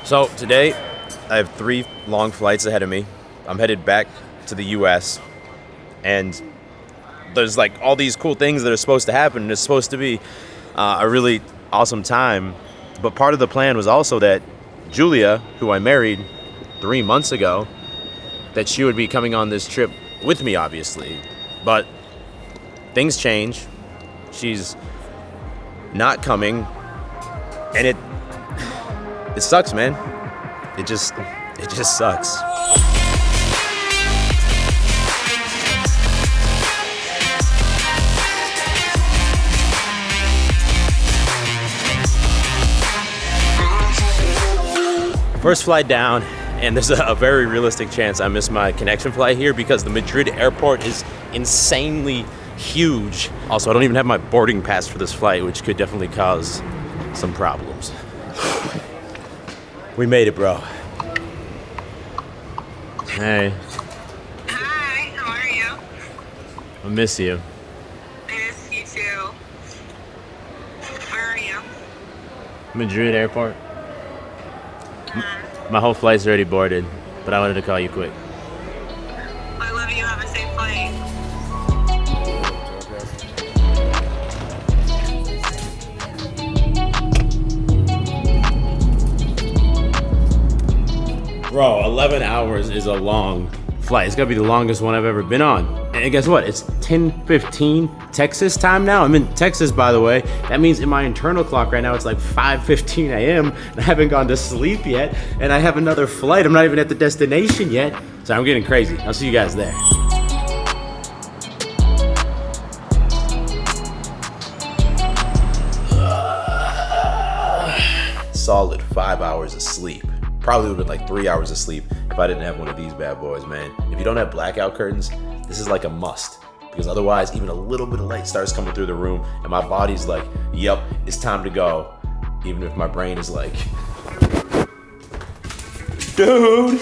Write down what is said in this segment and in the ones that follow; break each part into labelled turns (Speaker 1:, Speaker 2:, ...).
Speaker 1: So today, I have 3 long flights ahead of me. I'm headed back to the U.S. and there's like all these cool things that are supposed to happen. It's supposed to be a really awesome time. But part of the plan was also that Julia, who I married 3 months ago, that she would be coming on this trip with me, obviously. But things change. She's not coming, and it sucks, man. It just sucks. First flight down, and there's a very realistic chance I miss my connection flight here because the Madrid airport is insanely huge. Also, I don't even have my boarding pass for this flight, which could definitely cause some problems. We made it, bro. Hey.
Speaker 2: Hi, how are you?
Speaker 1: I miss you.
Speaker 2: I miss you too. Where are you?
Speaker 1: Madrid airport. My whole flight's already boarded, but I wanted to call you quick.
Speaker 2: I love you. Have a safe flight.
Speaker 1: Bro, 11 hours is a long flight. It's gonna be the longest one I've ever been on. And guess what? It's 10:15 Texas time now. I'm in Texas, by the way. That means in my internal clock right now, it's like 5:15 a.m. and I haven't gone to sleep yet. And I have another flight. I'm not even at the destination yet. So I'm getting crazy. I'll see you guys there. Solid 5 hours of sleep. Probably would have been like 3 hours of sleep if I didn't have one of these bad boys, man. If you don't have blackout curtains, this is like a must. Because otherwise, even a little bit of light starts coming through the room and my body's like, yep, it's time to go. Even if my brain is like, dude,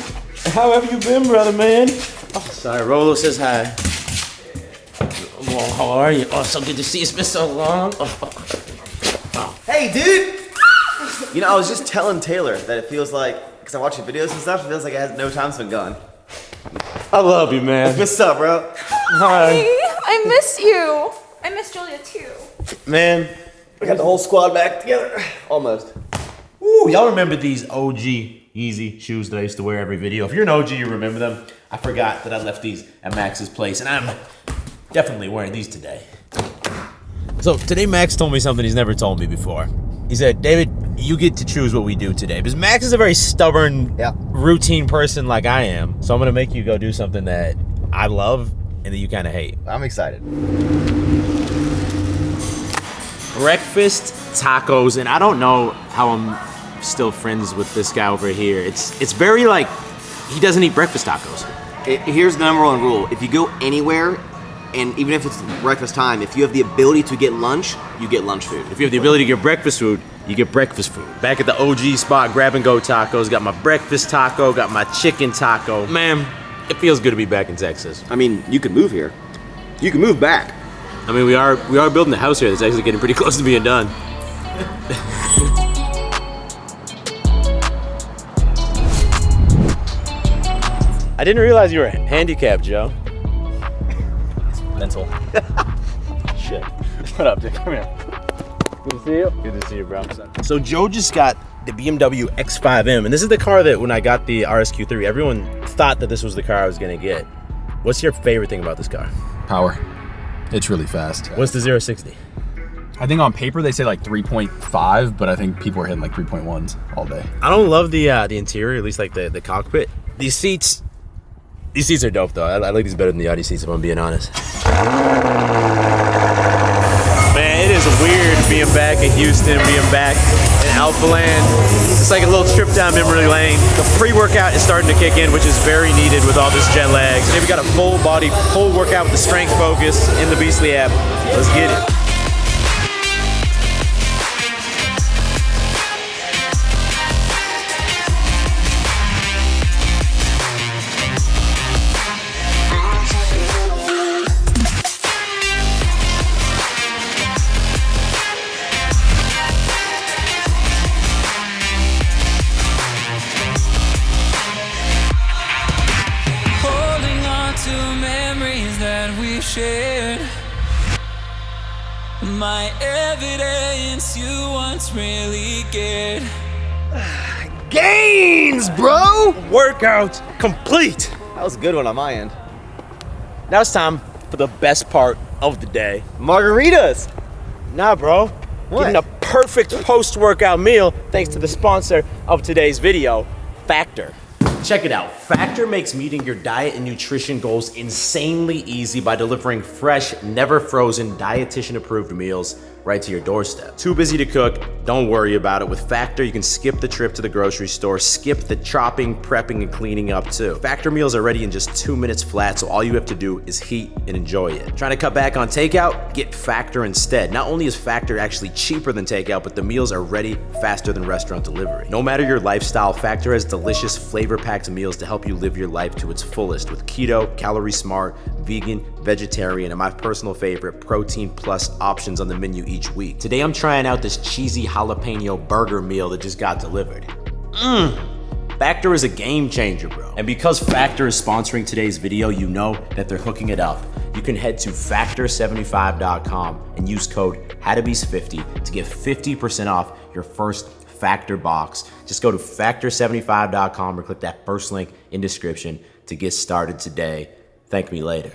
Speaker 1: how have you been, brother, man? Oh, sorry, Rolo says hi. Well, how are you? Oh, so good to see you. It's been so long. Oh.
Speaker 3: Hey, dude! You know, I was just telling Taylor that it feels like, because I'm watching videos and stuff, it feels like no time's been gone.
Speaker 1: I love you, man.
Speaker 3: What's up, bro?
Speaker 1: Hi.
Speaker 4: I miss you. I miss Julia too.
Speaker 1: Man,
Speaker 3: We got the whole squad back together. Almost.
Speaker 1: ooh, y'all remember these OG Yeezy shoes that I used to wear every video? If you're an OG, you remember them. I forgot that I left these at Max's place, and I'm definitely wearing these today. So today Max told me something he's never told me before. He said, David, you get to choose what we do today. Because Max is a very stubborn, routine person like I am. So I'm going to make you go do something that I love and that you kind of hate.
Speaker 3: I'm excited.
Speaker 1: Breakfast tacos, and I don't know how I'm still friends with this guy over here. It's very like, he doesn't eat breakfast tacos.
Speaker 3: Here's the number 1 rule. If you go anywhere, and even if it's breakfast time, if you have the ability to get lunch, you get lunch food.
Speaker 1: If you have the ability to get breakfast food, you get breakfast food. Back at the OG spot, grab and go tacos. Got my breakfast taco, got my chicken taco. Man, it feels good to be back in Texas.
Speaker 3: I mean, you can move here. You can move back.
Speaker 1: I mean, we are building a house here that's actually getting pretty close to being done. I didn't realize you were handicapped, Joe.
Speaker 5: Mental.
Speaker 1: Shit.
Speaker 5: What up, dude? Come here.
Speaker 1: Good to see you. Good to see you, bro. So Joe just got the BMW X5M, and this is the car that when I got the RSQ3, everyone thought that this was the car I was gonna get. What's your favorite thing about this car?
Speaker 5: Power. It's really fast.
Speaker 1: What's the 0-60?
Speaker 5: I think on paper they say like 3.5, but I think people are hitting like 3.1s all day.
Speaker 1: I don't love the interior, at least like the cockpit. These seats are dope though. I like these better than the Audi seats if I'm being honest. Man, it is weird being back in Houston, being back in Alpha Land. It's like a little trip down memory lane. The pre-workout is starting to kick in, which is very needed with all this jet lag. Today we got a full workout with the Strength Focus in the Beastly app. Let's get it.
Speaker 6: my evidence, you once really cared.
Speaker 3: Gains, bro!
Speaker 1: Workout complete.
Speaker 3: That was a good one on my end.
Speaker 1: Now it's time for the best part of the day.
Speaker 3: Margaritas!
Speaker 1: Nah, bro.
Speaker 3: What?
Speaker 1: Getting a perfect post-workout meal thanks to the sponsor of today's video, Factor. Check it out. Factor makes meeting your diet and nutrition goals insanely easy by delivering fresh, never frozen, dietitian-approved meals right to your doorstep. Too busy to cook? Don't worry about it. With Factor, you can skip the trip to the grocery store, skip the chopping, prepping, and cleaning up too. Factor meals are ready in just 2 minutes flat, so all you have to do is heat and enjoy it. Trying to cut back on takeout? Get Factor instead. Not only is Factor actually cheaper than takeout, but the meals are ready faster than restaurant delivery. No matter your lifestyle, Factor has delicious, flavor-packed meals to help you live your life to its fullest with keto, calorie smart, vegan, vegetarian, and my personal favorite, protein plus options on the menu each week. Today I'm trying out this cheesy jalapeno burger meal that just got delivered. Factor is a game changer, bro. And because Factor is sponsoring today's video, you know that they're hooking it up. You can head to factor75.com and use code HATTOBEAUZ50 to get 50% off your first Factor box. Just go to factor75.com or click that first link in description to get started today. Thank me later.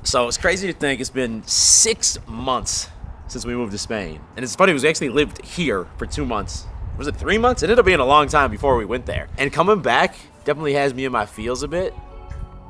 Speaker 1: So it's crazy to think it's been 6 months since we moved to Spain. And it's funny, we actually lived here for 2 months. Was it 3 months? It ended up being a long time before we went there. And coming back definitely has me in my feels a bit.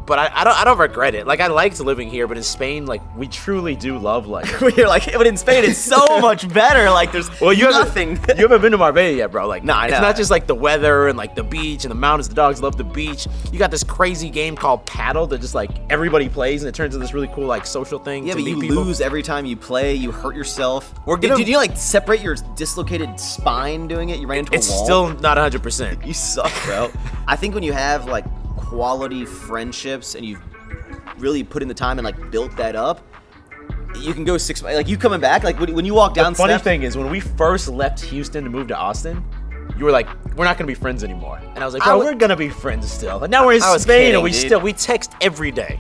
Speaker 1: But I don't regret it. Like, I liked living here, but in Spain, like, we truly do love life.
Speaker 3: You're like, but in Spain, it's so much better. Like, there's nothing.
Speaker 1: You haven't been to Marbella yet, bro. Like,
Speaker 3: nah, I know.
Speaker 1: It's not just like the weather and like the beach and the mountains. The dogs love the beach. You got this crazy game called paddle that just like everybody plays, and it turns into this really cool like social thing.
Speaker 3: Yeah,
Speaker 1: to
Speaker 3: but
Speaker 1: meet
Speaker 3: you
Speaker 1: people.
Speaker 3: lose every time you play. You hurt yourself.
Speaker 1: We're
Speaker 3: Did
Speaker 1: gonna-
Speaker 3: you like separate your dislocated spine doing it? You ran into
Speaker 1: It's
Speaker 3: a wall.
Speaker 1: still not 100%.
Speaker 3: You suck, bro. I think when you have like quality friendships and you've really put in the time and like built that up, you can go 6 months. Like you coming back, like when you walk down
Speaker 1: The funny
Speaker 3: steps.
Speaker 1: thing is, when we first left Houston to move to Austin, you were like, "We're not gonna be friends anymore," and I was like, "Bro, we're gonna be friends still." And now we're in
Speaker 3: I was
Speaker 1: Spain, and
Speaker 3: kidding,
Speaker 1: we text every day.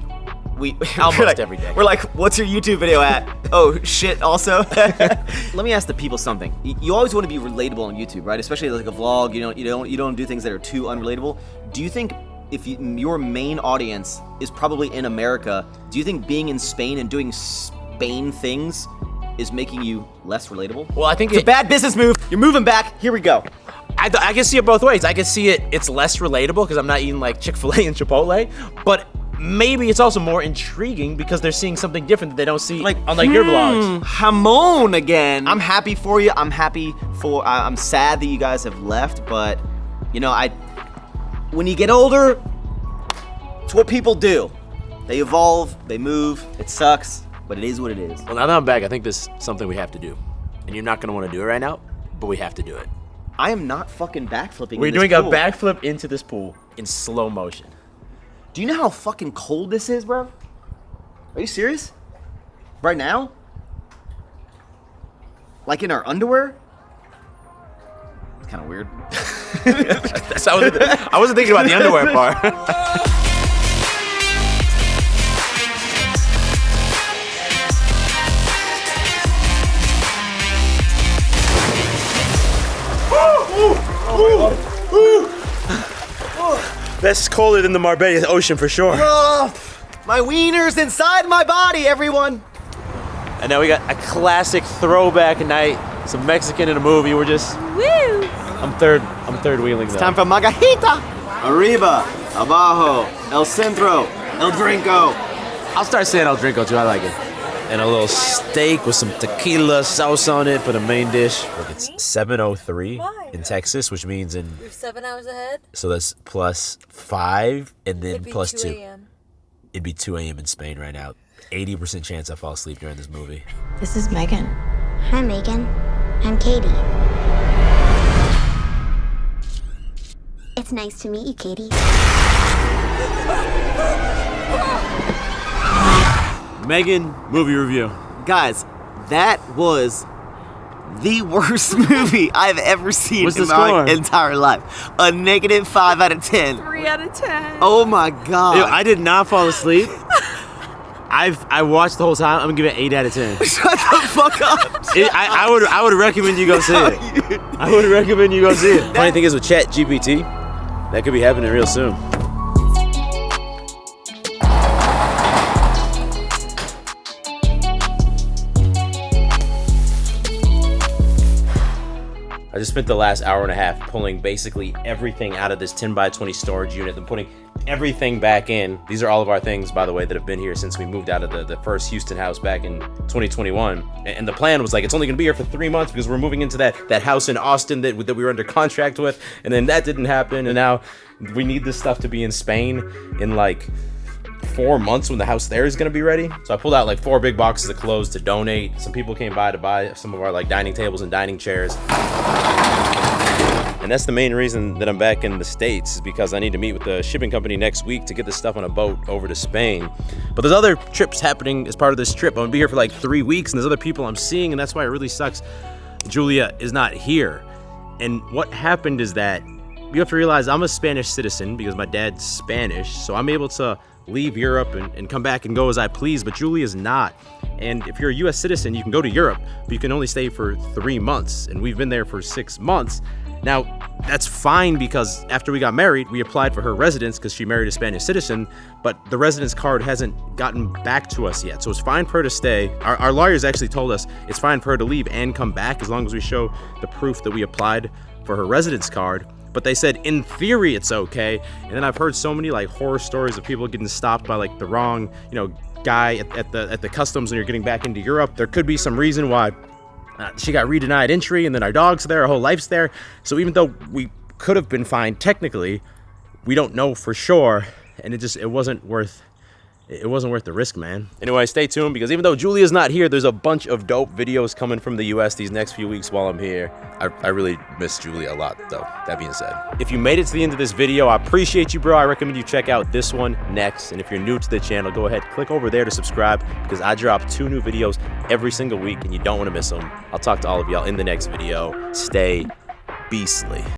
Speaker 3: We
Speaker 1: Almost
Speaker 3: we're like,
Speaker 1: every day.
Speaker 3: We're like, what's your YouTube video at? Oh shit! Also, let me ask the people something. You always want to be relatable on YouTube, right? Especially like a vlog. You don't do things that are too unrelatable. Do you think if your main audience is probably in America, do you think being in Spain and doing Spain things is making you less relatable?
Speaker 1: Well, I think
Speaker 3: It's a bad business move. You're moving back. Here we go.
Speaker 1: I can see it both ways. I can see it's less relatable because I'm not eating like Chick-fil-A and Chipotle, but maybe it's also more intriguing because they're seeing something different that they don't see on like your vlogs.
Speaker 3: Jamon again. I'm happy for you. I'm sad that you guys have left, but when you get older, it's what people do. They evolve, they move. It sucks, but it is what it is.
Speaker 1: Well, now that I'm back, I think this is something we have to do, and you're not gonna want to do it right now, but we have to do it.
Speaker 3: I am not fucking backflipping.
Speaker 1: We're
Speaker 3: in this
Speaker 1: doing a
Speaker 3: pool.
Speaker 1: backflip into this pool in slow motion.
Speaker 3: Do you know how fucking cold this is, bro? Are you serious? Right now? Like in our underwear? It's kind of weird.
Speaker 1: I wasn't thinking about the underwear part. That's colder than the Marbella Ocean for sure.
Speaker 3: Oh, my wiener's inside my body, everyone.
Speaker 1: And now we got a classic throwback night. Some Mexican in a movie. We're just
Speaker 4: Woo!
Speaker 1: I'm third wheeling though.
Speaker 3: Time for Margarita. Arriba, abajo, el centro, el drinko.
Speaker 1: I'll start saying El Drinko too. I like it. And a little steak with some tequila sauce on it for the main dish. Look, it's 7:03
Speaker 7: Why?
Speaker 1: in Texas, which means
Speaker 7: You're 7 hours ahead?
Speaker 1: so that's +5 and then
Speaker 7: It'd be
Speaker 1: +2.
Speaker 7: 2 a.m.
Speaker 1: It'd be 2 a.m. in Spain right now. 80% chance I fall asleep during this movie.
Speaker 8: This is Megan.
Speaker 9: Hi, Megan. I'm Katie. It's nice to meet you, Katie.
Speaker 1: Megan, movie review.
Speaker 3: Guys, that was the worst movie I've ever seen
Speaker 1: What's
Speaker 3: in
Speaker 1: the
Speaker 3: my
Speaker 1: score?
Speaker 3: entire life. A -5 out of 10.
Speaker 4: 3 out of 10.
Speaker 3: Oh my god.
Speaker 1: Ew, I did not fall asleep. I watched the whole time. I'm gonna give it 8 out of 10.
Speaker 3: Shut the fuck up.
Speaker 1: I would recommend you go see it. I would recommend you go see it. Funny thing is with Chat GPT, that could be happening real soon. I just spent the last hour and a half pulling basically everything out of this 10 by 20 storage unit and putting everything back in. These are all of our things, by the way, that have been here since we moved out of the first Houston house back in 2021. And the plan was like, it's only gonna be here for 3 months because we're moving into that house in Austin that we were under contract with. And then that didn't happen. And now we need this stuff to be in Spain in like 4 months when the house there is gonna be ready. So I pulled out like 4 big boxes of clothes to donate. Some people came by to buy some of our like dining tables and dining chairs. And that's the main reason that I'm back in the States, is because I need to meet with the shipping company next week to get this stuff on a boat over to Spain. But there's other trips happening as part of this trip. I'm gonna be here for like 3 weeks, and there's other people I'm seeing, and that's why it really sucks Julia is not here. And what happened is that you have to realize I'm a Spanish citizen because my dad's Spanish, so I'm able to leave Europe and come back and go as I please, but Julie is not. And if you're a US citizen, you can go to Europe, but you can only stay for 3 months, and we've been there for 6 months. Now, that's fine because after we got married, we applied for her residence because she married a Spanish citizen, but the residence card hasn't gotten back to us yet. So it's fine for her to stay. Our lawyers actually told us it's fine for her to leave and come back as long as we show the proof that we applied for her residence card. But they said in theory it's okay. And then I've heard so many like horror stories of people getting stopped by like the wrong, guy at the customs when you're getting back into Europe. There could be some reason why she got re-denied entry, and then our dog's there, our whole life's there. So even though we could have been fine technically, we don't know for sure, and it wasn't worth the risk, man. Anyway, stay tuned, because even though Julia's not here, there's a bunch of dope videos coming from the US these next few weeks while I'm here. I really miss Julia a lot, though, that being said. If you made it to the end of this video, I appreciate you, bro. I recommend you check out this one next. And if you're new to the channel, go ahead, click over there to subscribe, because I drop 2 new videos every single week, and you don't want to miss them. I'll talk to all of y'all in the next video. Stay beastly.